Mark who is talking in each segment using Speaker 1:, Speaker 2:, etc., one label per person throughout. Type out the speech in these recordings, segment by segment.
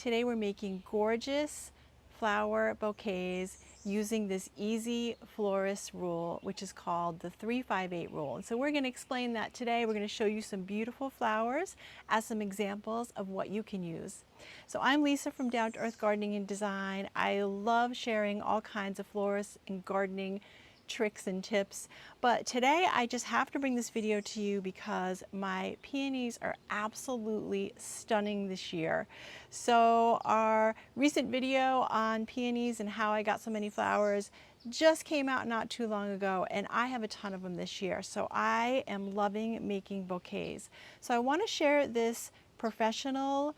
Speaker 1: Today we're making gorgeous flower bouquets using this easy florist rule, which is called the 3-5-8 rule. And so we're going to explain that today. We're going to show you some beautiful flowers as some examples of what you can use. So I'm Lisa from Down to Earth Gardening and Design. I love sharing all kinds of florist and gardening tricks and tips, but today I just have to bring this video to you because my peonies are absolutely stunning this year. So our recent video on peonies and how I got so many flowers just came out not too long ago, and I have a ton of them this year. So I am loving making bouquets. So I want to share this professional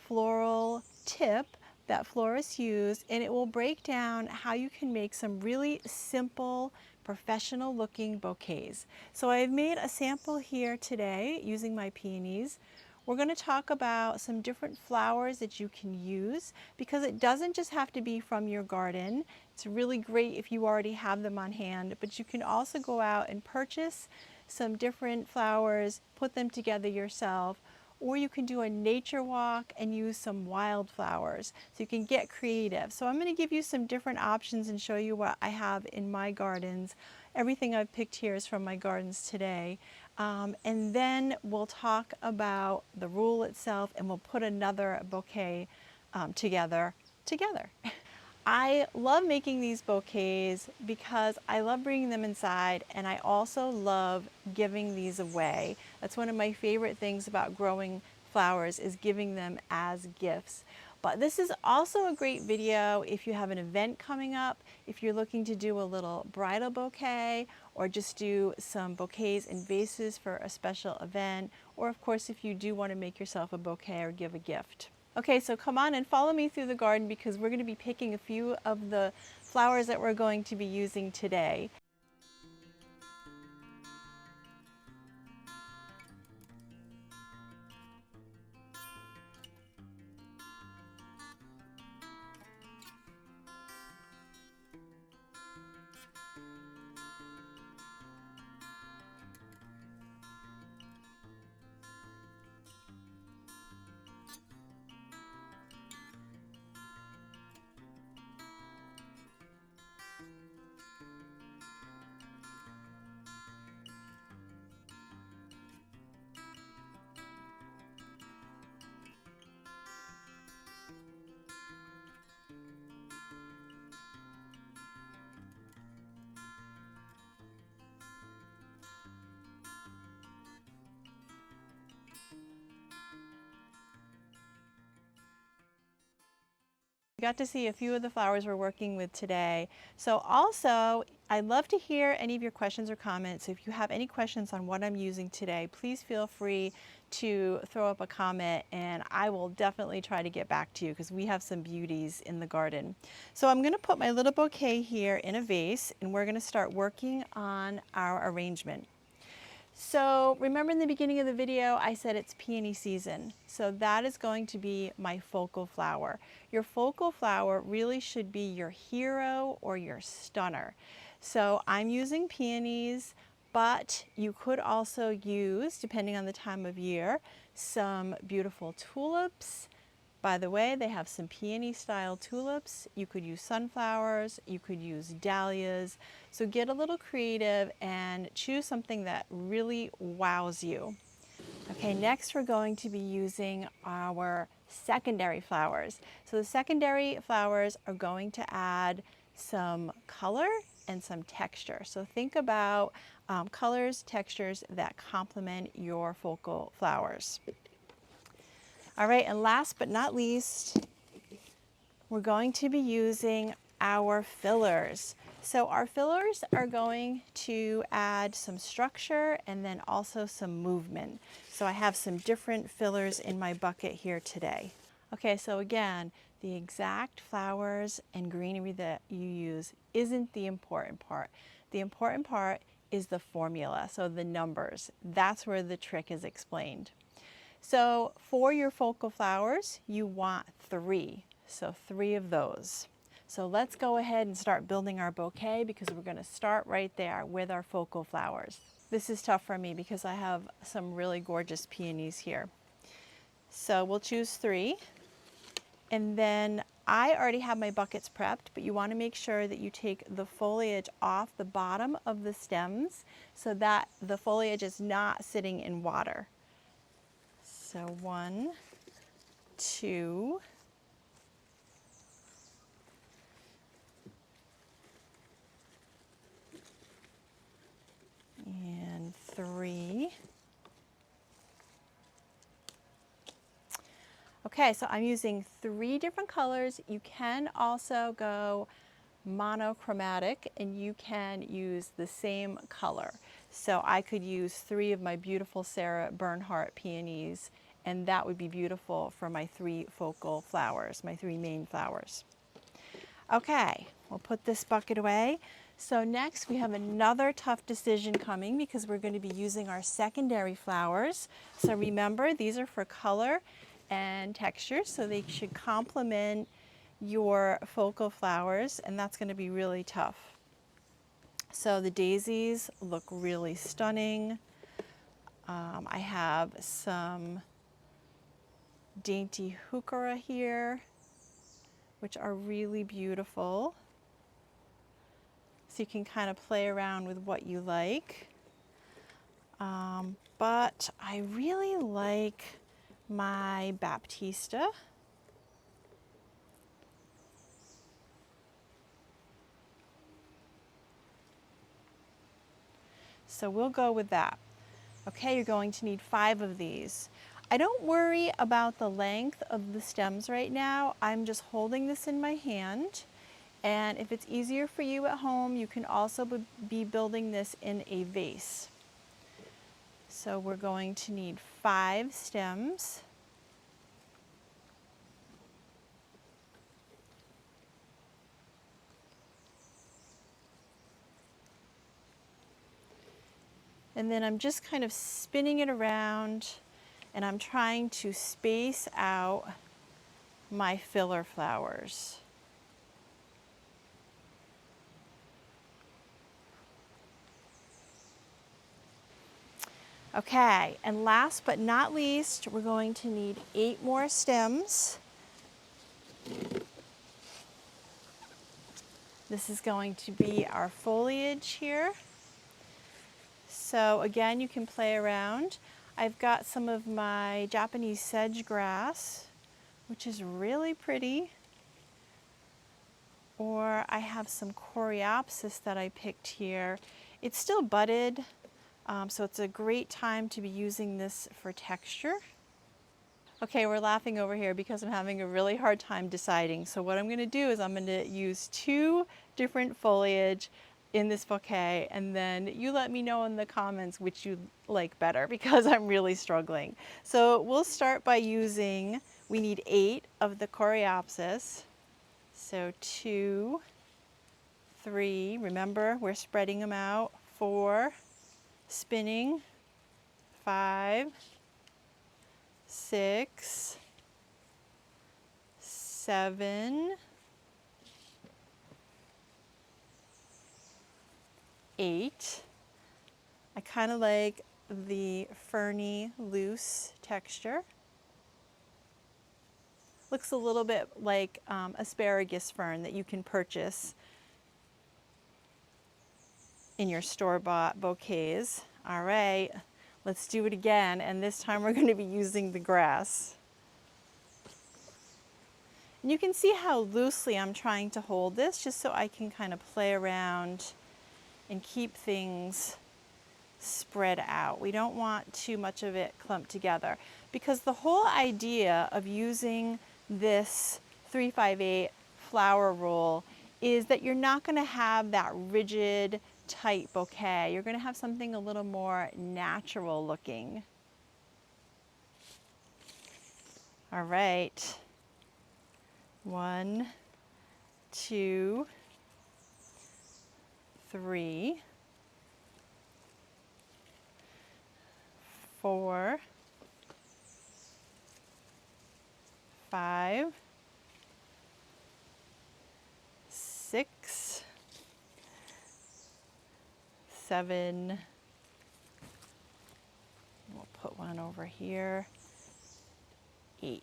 Speaker 1: floral tip that florists use, and it will break down how you can make some really simple, professional looking bouquets. So I've made a sample here today using my peonies. We're going to talk about some different flowers that you can use because it doesn't just have to be from your garden. It's really great if you already have them on hand, but you can also go out and purchase some different flowers, put them together yourself, or you can do a nature walk and use some wildflowers. So you can get creative. So I'm going to give you some different options and show you what I have in my gardens. Everything I've picked here is from my gardens today. And then we'll talk about the rule itself, and we'll put another bouquet together. I love making these bouquets because I love bringing them inside, and I also love giving these away. That's one of my favorite things about growing flowers, is giving them as gifts. But this is also a great video if you have an event coming up, if you're looking to do a little bridal bouquet, or just do some bouquets and vases for a special event, or of course if you do want to make yourself a bouquet or give a gift. Okay, so come on and follow me through the garden because we're going to be picking a few of the flowers that we're going to be using today. You got to see a few of the flowers we're working with today. So also, I'd love to hear any of your questions or comments. So if you have any questions on what I'm using today, please feel free to throw up a comment, and I will definitely try to get back to you because we have some beauties in the garden. So I'm going to put my little bouquet here in a vase, and we're going to start working on our arrangement. So remember in the beginning of the video, I said it's peony season. So that is going to be my focal flower. Your focal flower really should be your hero or your stunner. So I'm using peonies, but you could also use, depending on the time of year, some beautiful tulips. By the way, they have some peony style tulips. You could use sunflowers, you could use dahlias. So get a little creative and choose something that really wows you. Okay, next we're going to be using our secondary flowers. So the secondary flowers are going to add some color and some texture. So think about colors, textures that complement your focal flowers. All right, and last but not least, we're going to be using our fillers. So our fillers are going to add some structure and then also some movement. So I have some different fillers in my bucket here today. Okay, so again, the exact flowers and greenery that you use isn't the important part. The important part is the formula, so the numbers. That's where the trick is explained. So for your focal flowers, you want 3. So 3 of those. So let's go ahead and start building our bouquet because we're going to start right there with our focal flowers. This is tough for me because I have some really gorgeous peonies here. So we'll choose 3. And then I already have my buckets prepped, but you want to make sure that you take the foliage off the bottom of the stems so that the foliage is not sitting in water. So 1, 2, and 3. Okay, so I'm using 3 different colors. You can also go monochromatic and you can use the same color. So I could use 3 of my beautiful Sarah Bernhardt peonies, and that would be beautiful for my 3 focal flowers, my 3 main flowers. Okay, we'll put this bucket away. So next we have another tough decision coming because we're going to be using our secondary flowers. So remember, these are for color and texture, so they should complement your focal flowers, and that's going to be really tough. So the daisies look really stunning. I have some dainty heuchera here, which are really beautiful. So you can kind of play around with what you like. But I really like my Baptista. So we'll go with that. Okay, you're going to need 5 of these. I don't worry about the length of the stems right now. I'm just holding this in my hand. And if it's easier for you at home, you can also be building this in a vase. So we're going to need 5 stems. And then I'm just kind of spinning it around, and I'm trying to space out my filler flowers. Okay, and last but not least, we're going to need 8 more stems. This is going to be our foliage here. So again, you can play around. I've got some of my Japanese sedge grass, which is really pretty. Or I have some coreopsis that I picked here. It's still budded, so it's a great time to be using this for texture. Okay, we're laughing over here because I'm having a really hard time deciding. So what I'm going to do is I'm going to use 2 different foliage in this bouquet, and then you let me know in the comments which you like better because I'm really struggling. So we'll start by using, we need 8 of the coreopsis. So 2, 3, remember we're spreading them out, 4, spinning, 5, 6, 7, 8. I kind of like the ferny, loose texture. Looks a little bit like asparagus fern that you can purchase in your store-bought bouquets. All right, let's do it again, and this time we're going to be using the grass. And you can see how loosely I'm trying to hold this just so I can kind of play around and keep things spread out. We don't want too much of it clumped together because the whole idea of using this 3-5-8 flower rule is that you're not going to have that rigid, tight bouquet. You're going to have something a little more natural looking. All right. 1, 2, 3, 4, 5, 6, 7. We'll put one over here. 8.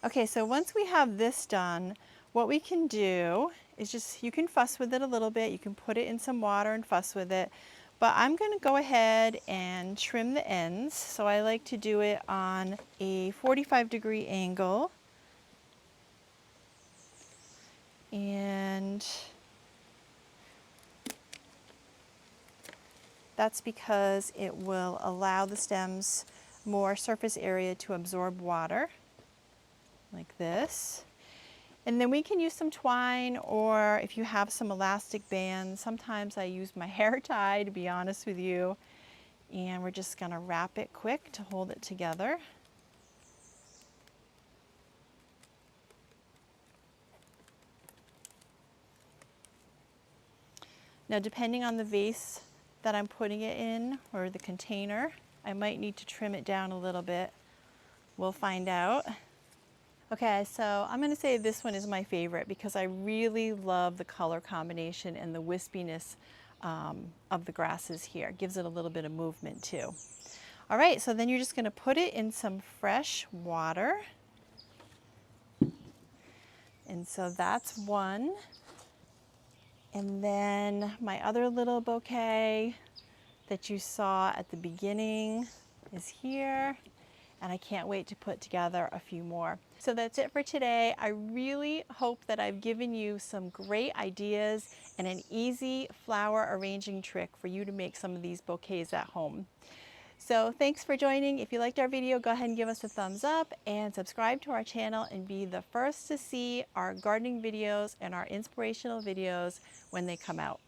Speaker 1: Okay, so once we have this done, what we can do is just, you can fuss with it a little bit, you can put it in some water and fuss with it, but I'm going to go ahead and trim the ends. So I like to do it on a 45-degree angle. And that's because it will allow the stems more surface area to absorb water, like this. And then we can use some twine, or if you have some elastic bands, sometimes I use my hair tie, to be honest with you. And we're just gonna wrap it quick to hold it together. Now, depending on the vase that I'm putting it in, or the container, I might need to trim it down a little bit. We'll find out. Okay, so I'm going to say this one is my favorite because I really love the color combination and the wispiness of the grasses here. It gives it a little bit of movement too. All right, so then you're just going to put it in some fresh water. And so that's one. And then my other little bouquet that you saw at the beginning is here. And I can't wait to put together a few more. So that's it for today. I really hope that I've given you some great ideas and an easy flower arranging trick for you to make some of these bouquets at home. So thanks for joining. If you liked our video, go ahead and give us a thumbs up and subscribe to our channel and be the first to see our gardening videos and our inspirational videos when they come out.